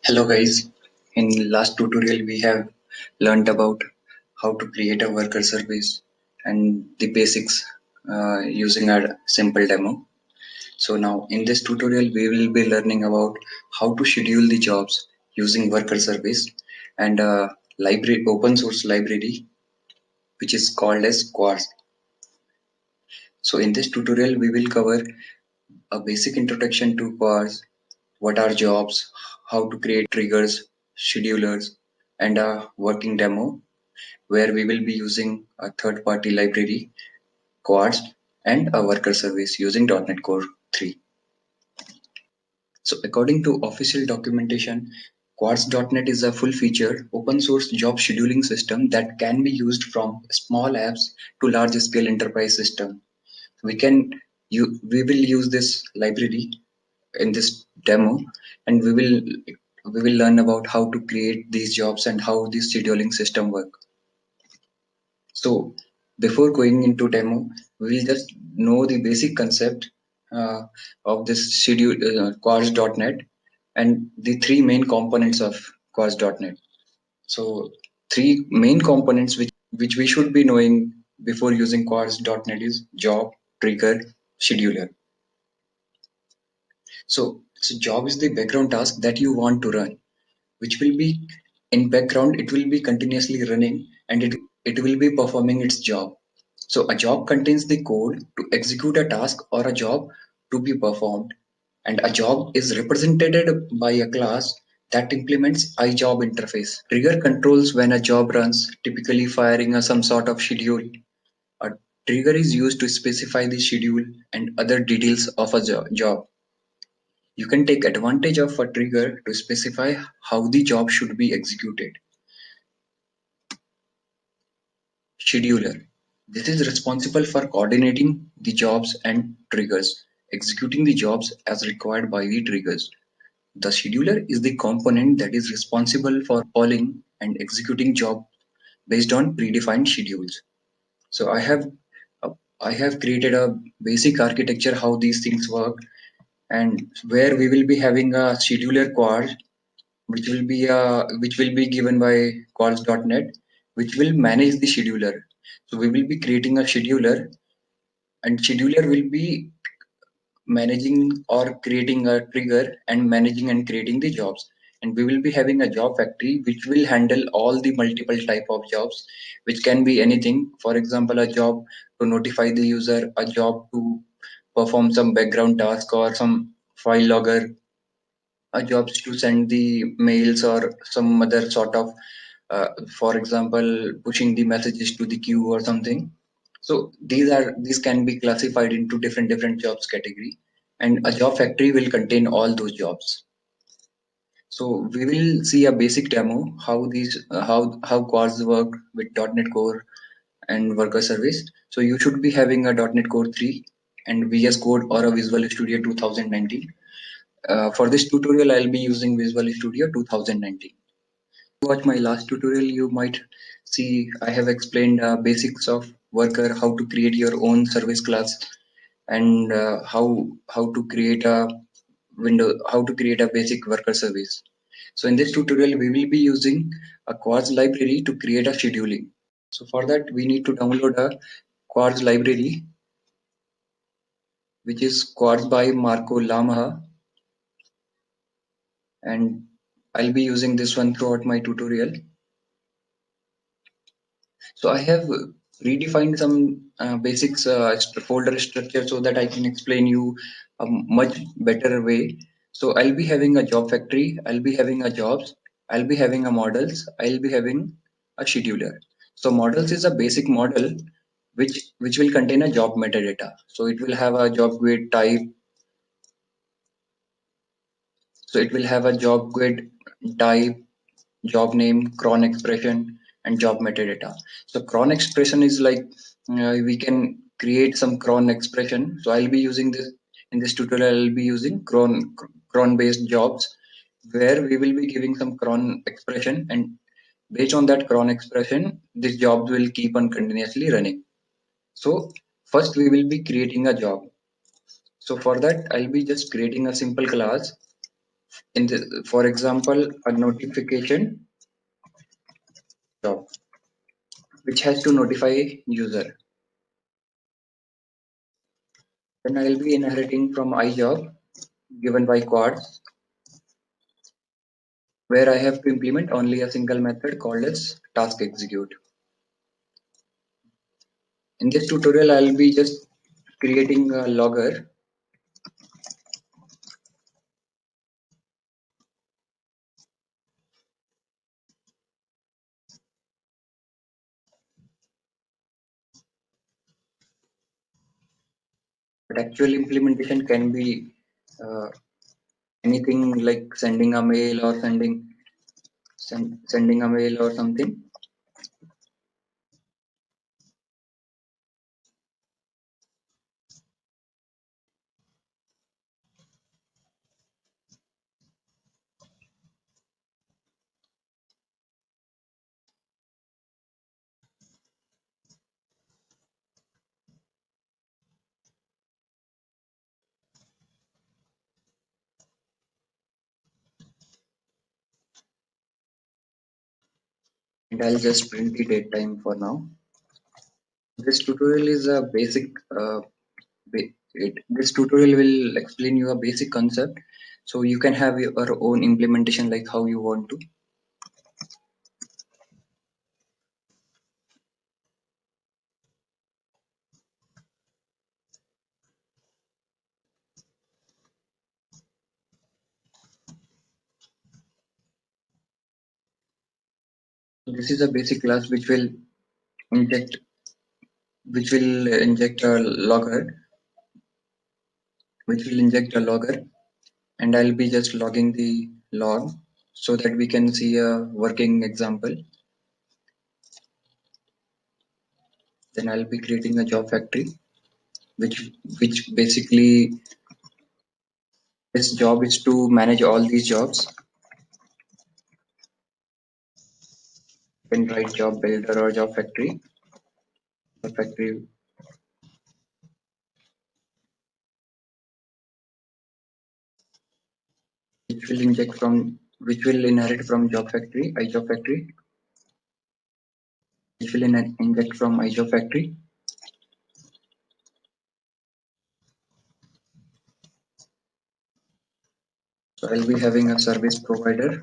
Hello guys, in last tutorial we have learned about how to create a worker service and the basics using a simple demo. So now in this tutorial we will be learning about how to schedule the jobs using worker service and a library open source library which is called as Quartz. So in this tutorial we will cover a basic introduction to Quartz, what are jobs, how to create triggers, schedulers, and a working demo where we will be using a third-party library, Quartz, and a worker service using .NET Core 3. So according to official documentation, Quartz.NET is a full-featured open-source job scheduling system that can be used from small apps to large-scale enterprise system. We can we will use this library in this demo, and we will learn about how to create these jobs and how this scheduling system work. So before going into demo, we'll just know the basic concept uh, of this schedule Quartz.NET and the three main components of Quartz.NET. So three main components which we should be knowing before using Quartz.NET is job, trigger, scheduler. So job is the background task that you want to run, which will be in background, it will be continuously running and it will be performing its job. So a job contains the code to execute a task or a job to be performed, and a job is represented by a class that implements iJob interface. Trigger controls when a job runs, typically firing some sort of schedule. A trigger is used to specify the schedule and other details of a job. You can take advantage of a trigger to specify how the job should be executed. Scheduler: this is responsible for coordinating the jobs and triggers, executing the jobs as required by the triggers. The scheduler is the component that is responsible for calling and executing jobs based on predefined schedules. So uh, I have created a basic architecture how these things work, and where we will be having a scheduler quad which will be given by calls.net, which will manage the scheduler. So we will be creating a scheduler, and scheduler will be managing or creating a trigger and managing and creating the jobs. And we will be having a job factory which will handle all the multiple type of jobs, which can be anything. For example, a job to notify the user, a job to perform some background task or some file logger, a jobs to send the mails or some other sort of for example pushing the messages to the queue or something. So these can be classified into different jobs category, and a job factory will contain all those jobs. So we will see a basic demo how these how Quartz work with .NET Core and worker service. So you should be having a .NET Core 3 and VS Code or a Visual Studio 2019. For this tutorial, I'll be using Visual Studio 2019. Watch my last tutorial, you might see I have explained basics of worker, how to create your own service class, and how to create a how to create a basic worker service. So in this tutorial, we will be using a Quartz library to create a scheduling. So for that, we need to download a Quartz library, which is Quartz by Marco Lamaha, and I'll be using this one throughout my tutorial. So I have redefined some basics folder structure so that I can explain you a much better way. So I'll be having a job factory, I'll be having a jobs, I'll be having a models, I'll be having a scheduler. So models is a basic model which will contain a job metadata. So it will have a job grade type, so it will have a job grade type, job name, cron expression, and job metadata. So cron expression is like we can create some cron expression. So I'll be using this in this tutorial. I'll be using cron based jobs where we will be giving some cron expression, and based on that cron expression, this job will keep on continuously running. So first we will be creating a job. So for that, I'll be just creating a simple class For example, a notification job which has to notify user. Then I'll be inheriting from iJob given by quads, where I have to implement only a single method called as task execute. In this tutorial, I'll be just creating a logger, but actual implementation can be uh, anything like sending a mail or sending a mail or something. And I'll just print the date time for now. This tutorial is a basic. This tutorial will explain you a basic concept, so you can have your own implementation like how you want to. This is a basic class inject which will inject a logger, which will inject a logger, and I'll be just logging the log so that we can see a working example. Then I'll be creating a job factory, which basically its job is to manage all these jobs. You can write job builder or job factory which will inherit from job factory, iJob factory, which will inject from iJob factory. So I'll be having a service provider.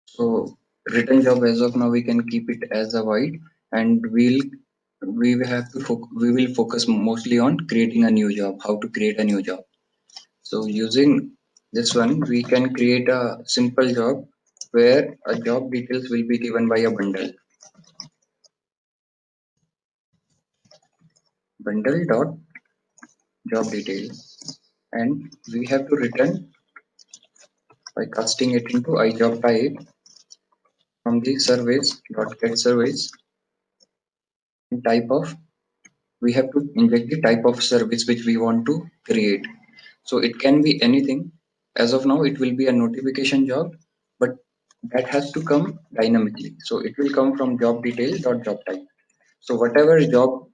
So return job as of now we can keep it as a void, and we will focus mostly on creating a new job, how to create a new job. So using this one, we can create a simple job where a job details will be given by a bundle dot job details, and we have to return by casting it into iJob type from the service dot get service and type of we have to inject the type of service which we want to create. So it can be anything. As of now, it will be a notification job, but that has to come dynamically. So it will come from job detail dot job type. So whatever job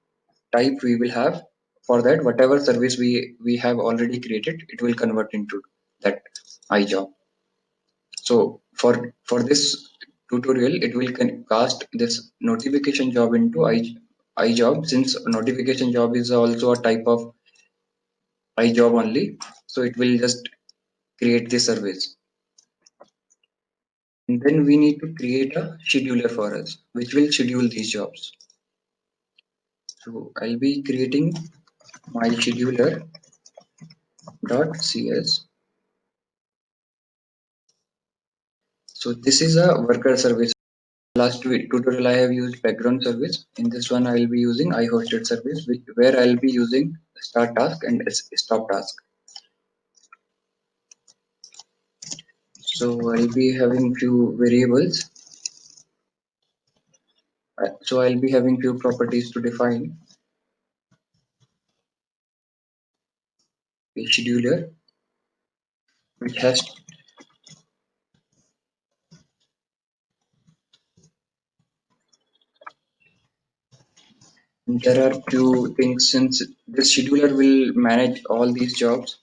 type we will have for that, whatever service we have already created, it will convert into that iJob. So for this tutorial, it will cast this notification job into iJob, since notification job is also a type of iJob only. So it will just create the service. And then we need to create a scheduler for us, which will schedule these jobs. So I'll be creating my scheduler.cs. So this is a worker service. Last tutorial I have used background service. In this one I will be using iHosted service, where I will be using start task and stop task. So I'll be having few variables. So I'll be having few properties to define. a scheduler which has there are few things since the scheduler will manage all these jobs.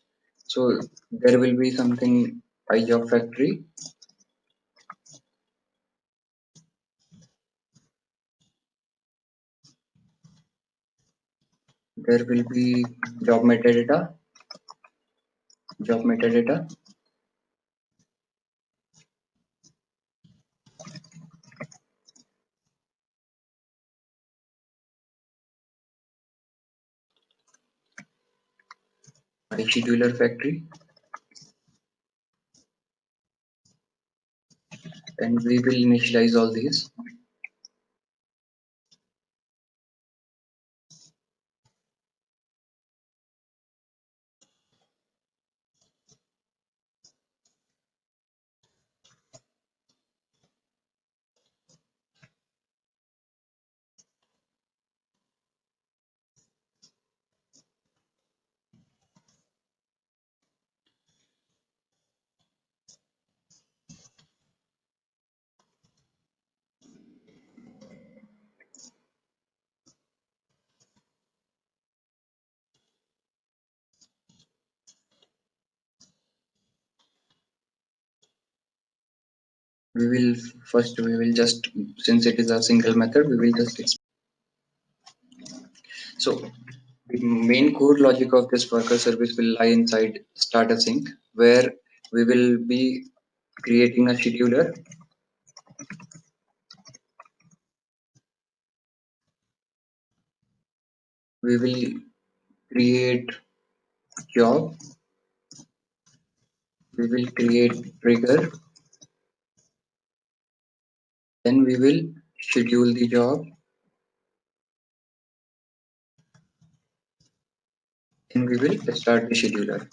So there will be something iJob Factory. There will be job metadata, job metadata, a scheduler factory, and we will initialize all these. We will first we will just since it is a single method, we will just so the main core logic of this worker service will lie inside start async, where we will be creating a scheduler. We will create job. We will create trigger. Then we will schedule the job. Then we will start the scheduler.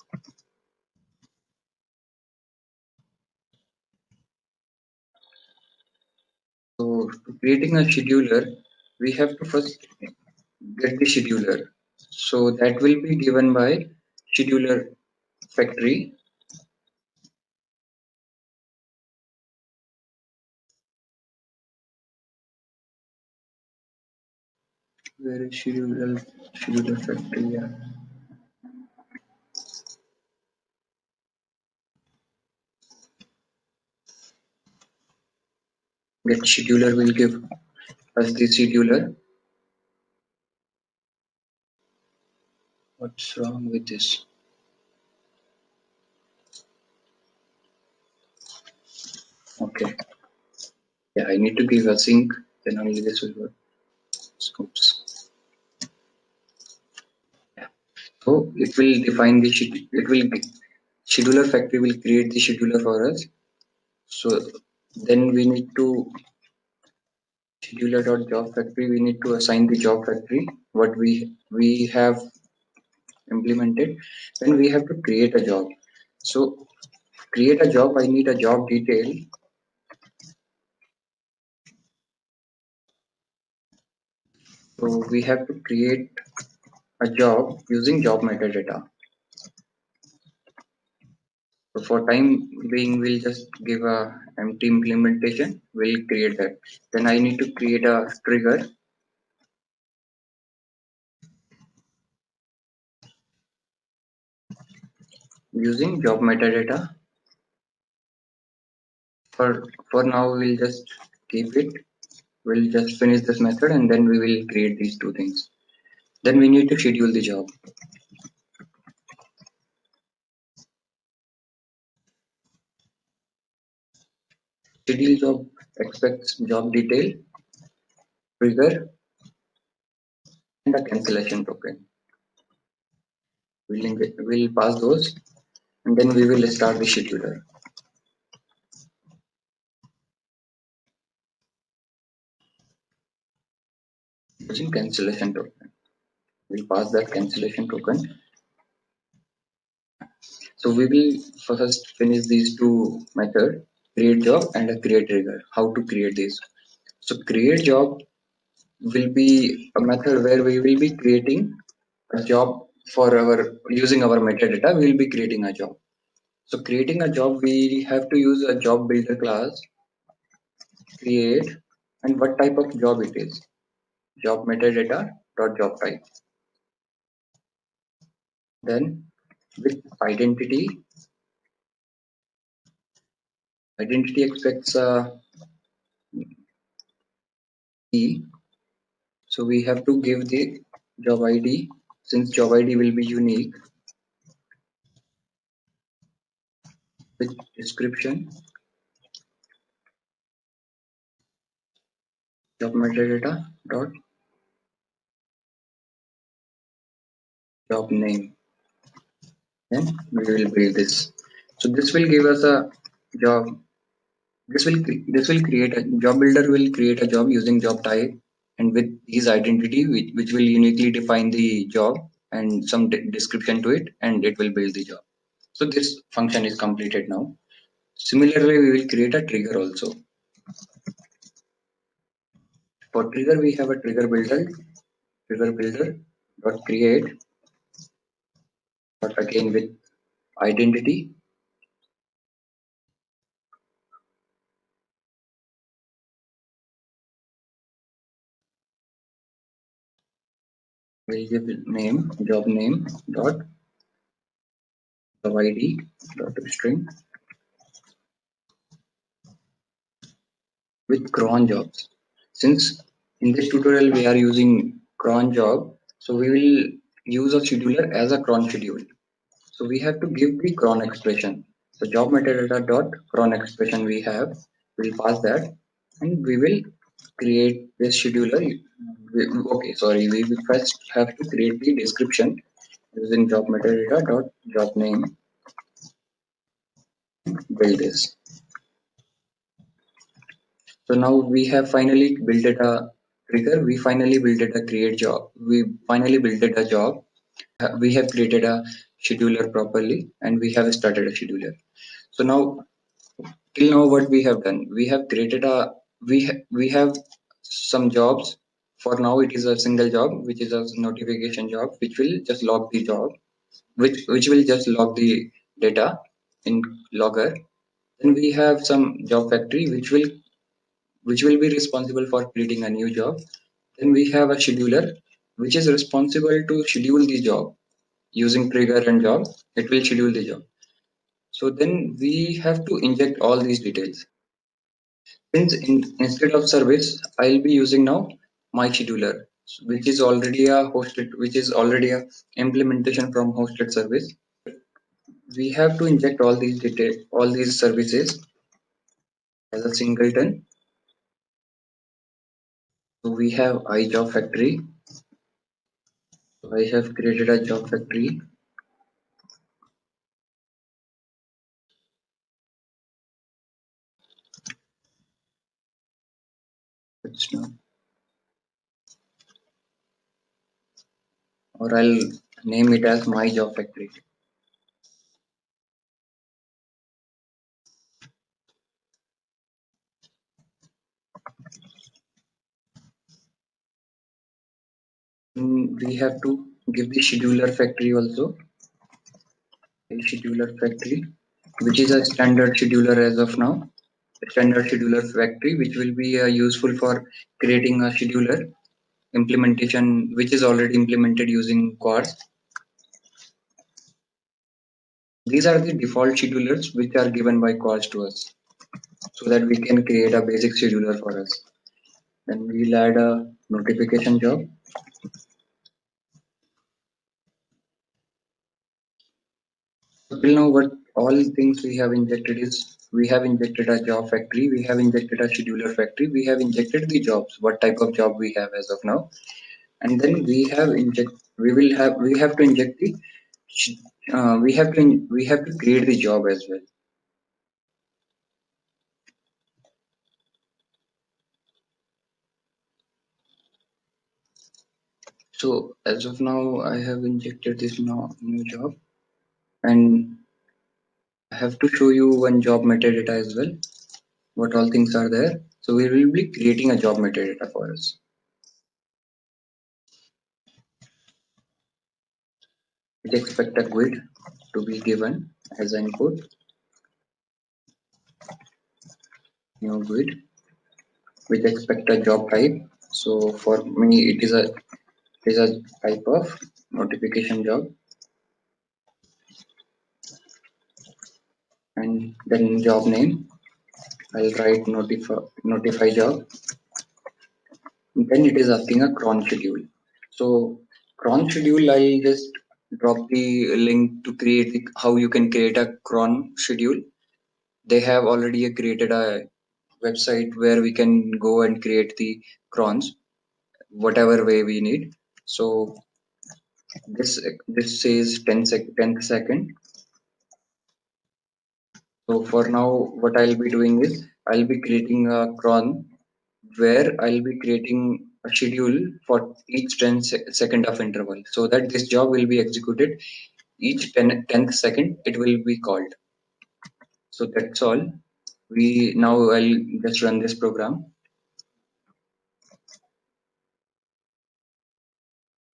So creating a scheduler, we have to first get the scheduler. So that will be given by scheduler factory. Where is scheduler factory? Yeah. Get scheduler will give us the scheduler. What's wrong with this? Okay. Yeah, I need to give a sync. Then only this will work. Oops. Yeah. So it will define the schedule. It will scheduler factory will create the scheduler for us. So then we need to scheduler.job factory. We need to assign the job factory what we have implemented. Then we have to create a job. So create a job. I need a job detail. So we have to create a job using job metadata. So for time being, we'll just give a empty implementation. We'll create that. Then I need to create a trigger using job metadata. For now, we'll just keep it. We'll just finish this method and then we will create these two things. Then we need to schedule the job. Schedule job expects job detail, trigger, and a cancellation token. We'll pass those and then we will start the scheduler using cancellation token. We'll pass that cancellation token. So we will first finish these two methods, create job and a create trigger. How to create this? So create job will be a method where we will be creating a job for our using our metadata, we will be creating a job. So creating a job, we have to use a job builder class, create, and what type of job it is. Job metadata dot job type. Then with identity expects a key. So we have to give the job ID, since job ID will be unique, with description, job metadata dot job name. Then we will build this. So this will give us a job. This will create a job builder will create a job using job type and with his identity, which will uniquely define the job and some description to it, and it will build the job. So this function is completed now. Similarly, we will create a trigger also. For trigger, we have a trigger builder dot create, but again with identity. We'll give it name, job name dot job ID dot string with cron jobs. Since in this tutorial we are using cron job, so we will use a scheduler as a cron schedule. So we have to give the cron expression. So job metadata dot cron expression we have, we'll pass that, and we will create this scheduler. Okay, sorry, we will first have to create the description using job metadata dot job name. Build this. So now we have finally built it a trigger. We finally built it a create job. We finally built it a job. We have created a scheduler properly, and we have started a scheduler. So now, till now, what we have done, we have created a we have some jobs. For now, it is a single job, which is a notification job, which will just log the job, which will just log the data in logger. Then we have some job factory, which will be responsible for creating a new job. Then we have a scheduler, which is responsible to schedule the job using trigger and job. It will schedule the job. So then we have to inject all these details. Since instead of service, I'll be using now my scheduler, which is already a implementation from hosted service. We have to inject all these services as a singleton. So we have iJob factory. So I have created a job factory. It's not, or I'll name it as my job factory. We have to give the scheduler factory also, a scheduler factory, which is a standard scheduler as of now. A standard scheduler factory, which will be useful for creating a scheduler implementation, which is already implemented using Quartz. These are the default schedulers which are given by Quartz to us, so that we can create a basic scheduler for us. Then we'll add a notification job. So till now, what all things we have injected is, we have injected a job factory, we have injected a scheduler factory, we have injected the jobs, what type of job we have as of now, and then we have to inject the we have to create the job as well. So as of now, I have injected this now new job, and I have to show you one job metadata as well. What all things are there? So we will be creating a job metadata for us. which expect a GUID to be given as an input, new GUID, which expect a job type. So for me, it is a type of notification job, and then job name. I'll write notify job. Then it is asking a cron schedule. So cron schedule, I'll just drop the link to create how you can create a cron schedule. They have already created a website where we can go and create the crons whatever way we need. So this says 10th second. So for now, what I'll be doing is I'll be creating a cron where I'll be creating a schedule for each 10 second of interval so that this job will be executed each 10th second it will be called. So that's all. We now I'll just run this program.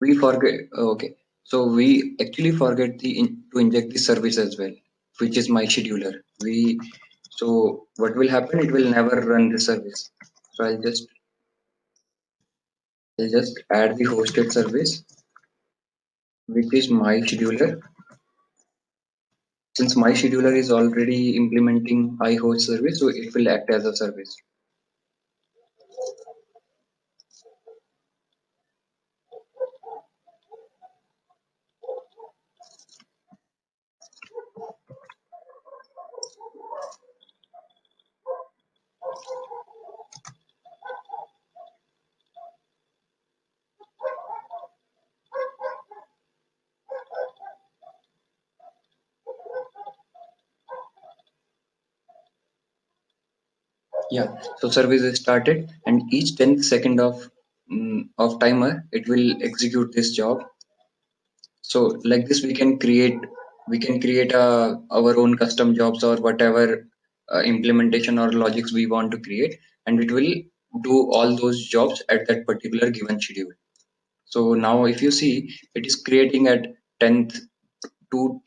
We forget, okay. So we actually forget to inject the service as well, which is my scheduler. So what will happen? It will never run the service. So I'll just add the hosted service, which is my scheduler. Since my scheduler is already implementing iHost service, so it will act as a service. Yeah. So service is started, and each 10th second of timer, it will execute this job. So like this, we can create our own custom jobs or whatever implementation or logics we want to create, and it will do all those jobs at that particular given schedule. So now if you see, it is creating at 10th to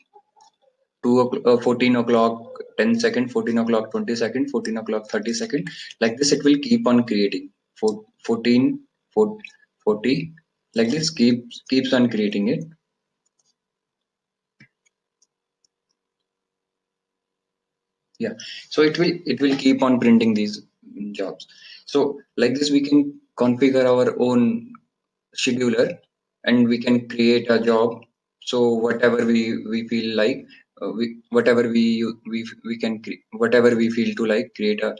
14 o'clock 10 second, 14 o'clock 20 second, 14 o'clock 30 second. Like this, it will keep on creating. 14, 40, like this keeps on creating it. Yeah, so it will keep on printing these jobs. So like this we can configure our own scheduler, and we can create a job. So whatever we feel like, we can whatever we feel to like create a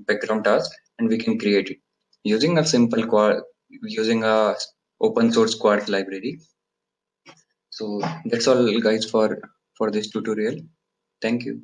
background task, and we can create it using a simple using a open source Quartz library. So that's all guys for this tutorial. Thank you.